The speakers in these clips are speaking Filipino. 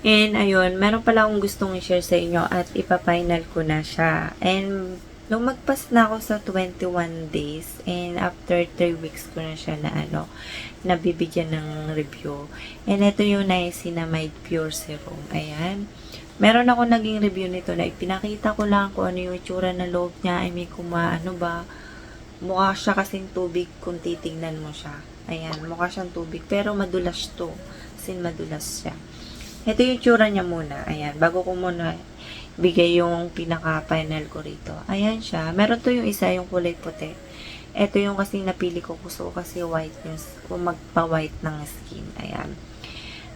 And ayun, meron pala akong gustong i-share sa inyo at ipa-final ko na siya. And lumagpas na ako sa 21 days and after 3 weeks ko na siya na nabibigyan ng review. And ito yung Niacinamide Pure Serum. Ayan. Meron ako naging review nito na ipinakita ko lang kung ano yung itsura ng loob niya. I mean, kung ba, mukha siya kasing tubig kung titignan mo siya. Ayan, mukha siyang tubig. Pero madulas to. Sin madulas siya. Ito yung itsura niya muna. Ayan, bago ko muna bigay yung pinaka-final ko rito. Ayan siya. Meron to yung isa, yung kulay puti. Ito yung kasing napili ko. Gusto ko kasi white yung, kung magpa-white ng skin. Ayan.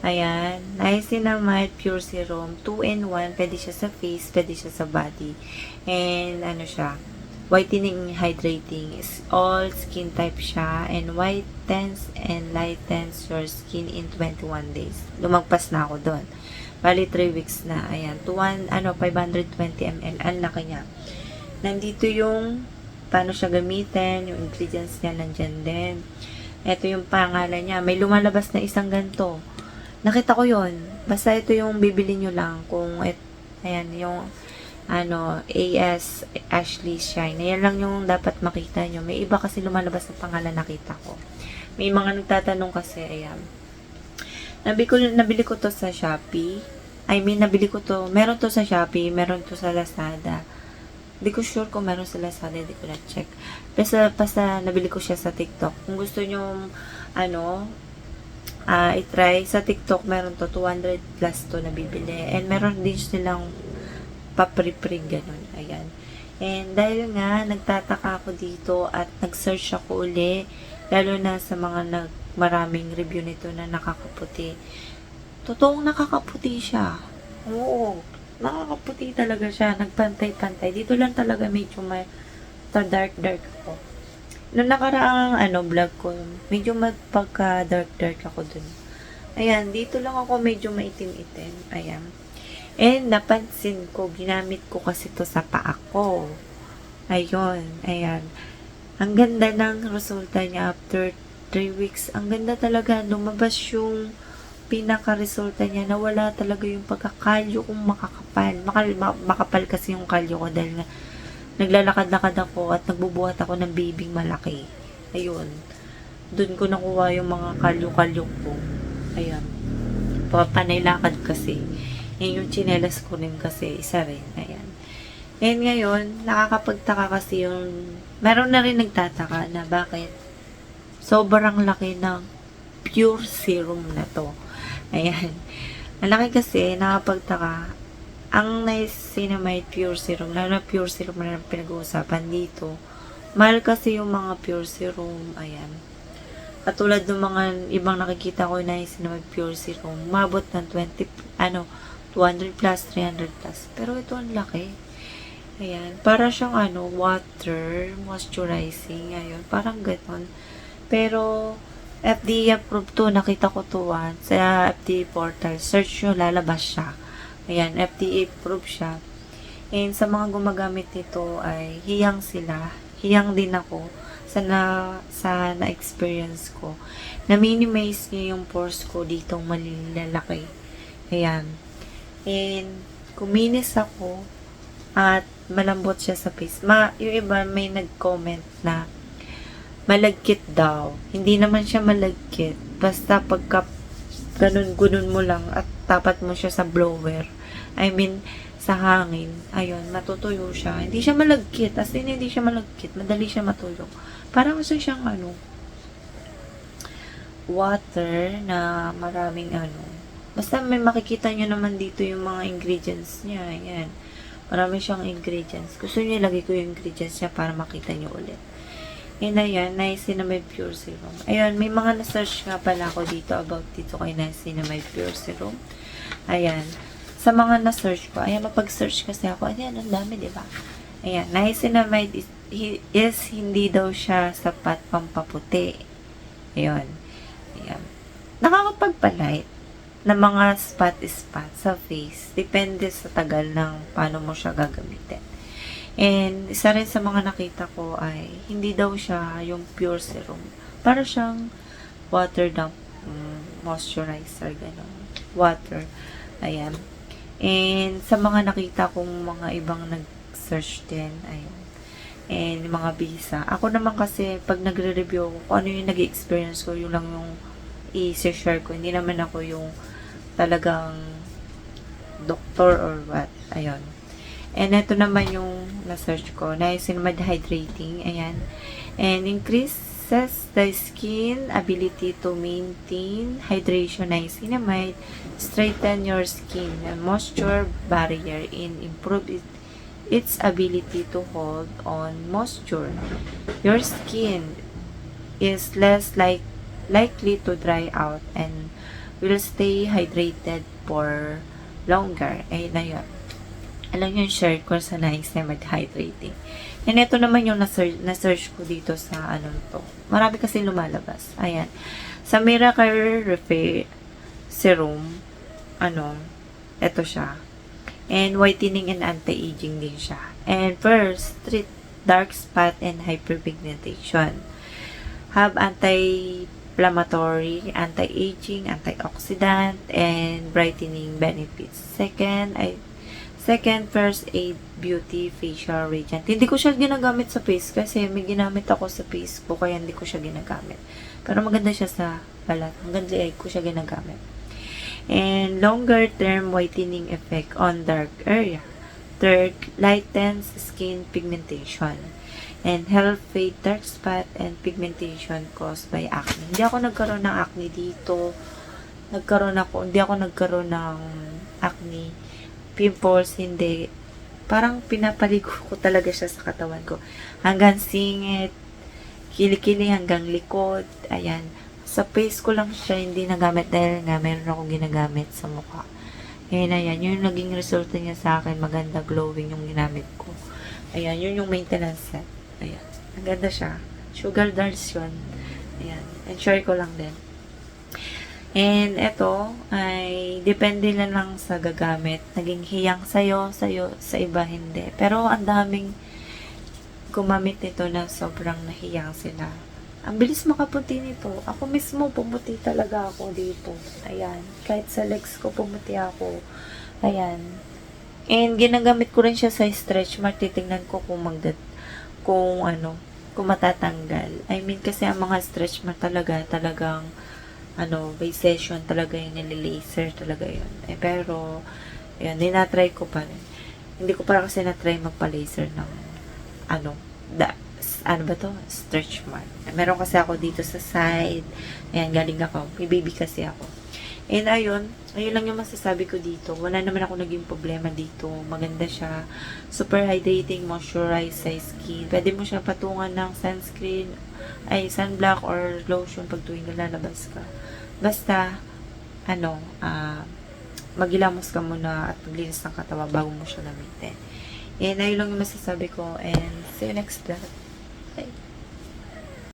Ayan. Niacinamide Pure Serum. 2-in-1. Pwede siya sa face, pwede siya sa body. And ano siya, whitening, hydrating, is all skin type siya, and whitens and lightens your skin in 21 days. Lumagpas na ako doon. Bali 3 weeks na. Ayan, 520 ml. Ang laki niya. Nandito yung paano siya gamitin, yung ingredients niya nandyan din. Ito yung pangalan niya. May lumalabas na isang ganito. Nakita ko yon. Basta ito yung bibili nyo lang kung ayan, yung AS Ashley Shine. Ayan lang yung dapat makita nyo. May iba kasi lumalabas na pangalan nakita ko. May mga nagtatanong kasi, ayan. Nabili ko to sa Shopee. Nabili ko to. Meron to sa Shopee, meron to sa Lazada. Hindi ko sure kung meron sa Lazada, hindi ko na-check. Basta nabili ko siya sa TikTok. Kung gusto nyo, i-try, sa TikTok, meron to, 200 plus to nabibili. And meron din silang papri-prig, ganun. Ayan. And dahil nga, nagtataka ako dito at nag-search ako uli, lalo na sa mga maraming review nito na nakakaputi. Totoong nakakaputi siya. Oo. Nakakaputi talaga siya. Nagpantay-pantay. Dito lang talaga medyo may dark-dark ako. Noong nakaraang vlog ko, medyo magpagka-dark-dark ako dun. Ayan. Dito lang ako medyo maitim-itim. Ayan. And napansin ko, ginamit ko kasi to sa paa ko. Ayun, ayan. Ang ganda ng resulta niya after 3 weeks. Ang ganda talaga. Lumabas yung pinaka-resulta niya na wala talaga yung pagkakalyo kong makakapal. Makapal kasi yung kalyo ko dahil nga naglalakad-lakad ako at nagbubuhat ako ng bibing malaki. Ayun. Doon ko nakuha yung mga kalyo-kalyo ko. Ayan. Panay lakad kasi. Yan yung chinelas ko rin kasi, isa rin. Ayan. And ngayon, nakakapagtaka kasi yung, meron na rin nagtataka na bakit sobrang laki ng pure serum na to. Ayan. Ang laki kasi, nakapagtaka, ang Niacinamide Pure Serum, lalo na pure serum na pinag-uusapan dito, mahal kasi yung mga pure serum. Ayan. Katulad ng mga ibang nakikita ko na Niacinamide Pure Serum, mabot ng 200 plus, 300 plus. Pero ito ang laki. Ayan. Para siyang water, moisturizing. Ayun. Parang ganon. Pero, FDA approved to. Nakita ko to sa FDA portal. Search nyo, lalabas siya. Ayan. FDA approved siya. And sa mga gumagamit nito ay hiyang sila. Hiyang din ako sa na-experience ko. Na-minimize niya yung pores ko ditong malilalaki. Ayan. And, kuminis ako at malambot siya sa face. Yung iba may nag-comment na malagkit daw. Hindi naman siya malagkit. Basta pagka ganun-gunun mo lang at tapat mo siya sa blower. I mean, sa hangin. Ayun, matutuyo siya. Hindi siya malagkit. As in, hindi siya malagkit. Madali siya matuyo. Parang gusto siyang water na maraming basta may makikita nyo naman dito yung mga ingredients niya. Ayan. Marami siyang ingredients. Gusto nyo ilagay ko yung ingredients niya para makita nyo ulit. And ayan, Niacinamide Pure Serum. Ayan, may mga na-search nga pala ako dito about dito kay Niacinamide Pure Serum. Ayan. Sa mga na-search ko, ayan, mapag-search kasi ako. Ayan, ang dami, diba? Ayan, Niacinamide is hindi daw siya sapat pampaputi. Ayan. Ayan. Nakakapagpalight na mga spot-spot sa face. Depende sa tagal ng paano mo siya gagamitin. And isa rin sa mga nakita ko ay hindi daw siya yung pure serum. Para siyang water damp moisturizer, gano'n. Water. Ayan. And sa mga nakita kong mga ibang nag-search din, ayan. And mga visa. Ako naman kasi, pag nagre-review ako, kung ano yung nag-experience ko, yun lang yung i-share ko. Hindi naman ako yung talagang doktor or what. Ayun. And ito naman yung na-search ko. Niacinamide hydrating. Ayan. And increases the skin ability to maintain hydration. Niacinamide straighten your skin and moisture barrier and improve its ability to hold on moisture. Your skin is less likely to dry out and will stay hydrated for longer. Ayun na yun. Alam yung share ko sa Niacinamide hydrating. And ito naman yung na-search ko dito sa ano to. Marami kasi lumalabas. Ayan. Sa Miracle Repair Serum, ito siya. And whitening and anti-aging din siya. And first, treat dark spot and hyperpigmentation. Have anti-inflammatory, anti-aging, antioxidant, and brightening benefits. Second, first aid beauty facial radiant. Hindi ko siya ginagamit sa face kasi may ginamit ako sa face ko kaya hindi ko siya ginagamit. Pero maganda siya sa balat. Maganda ko siya ginagamit. And longer term whitening effect on dark area. Third, lightens skin pigmentation. And help fade dark spot and pigmentation caused by acne. Hindi ako nagkaroon ng acne dito. Hindi ako nagkaroon ng acne. Pimples, hindi. Parang pinapaligo ko talaga siya sa katawan ko. Hanggang singit, kilikili hanggang likod. Ayan. Sa face ko lang siya hindi nagamit dahil nga meron akong ginagamit sa mukha. Ayan, ayan. Yung naging resulta niya sa akin, maganda glowing yung ginamit ko. Ayan, yun yung maintenance set. Ayan. Ang ganda siya. Sugar darts yun. Ayan. And share ko lang din. And ito ay depende na lang sa gagamit. Naging hiyang sa'yo, sa iba hindi. Pero ang daming gumamit nito na sobrang nahiyang sila. Ang bilis makaputi nito. Ako mismo pumuti talaga ako dito. Ayan. Kahit sa legs ko pumuti ako. Ayan. And ginagamit ko rin siya sa stretch mark. Titingnan ko kung kung matatanggal. I mean kasi ang mga stretch mark talagang by session talaga yung nililaser talaga yun. Pero, yun, dinatry ko pa rin. Hindi ko pa kasi na-try magpa-laser ng, stretch mark. Meron kasi ako dito sa side. Ayan, galing ako. May baby kasi ako. And ayun lang yung masasabi ko dito. Wala naman ako naging problema dito. Maganda siya. Super hydrating, moisturize sa skin. Pwede mo siya patungan ng sunblock or lotion pag tuwing lalabas ka. Basta, maghilamos ka muna at maglinis ng katawan bago mo siya gamitin. And ayun lang yung masasabi ko. And see you next vlog.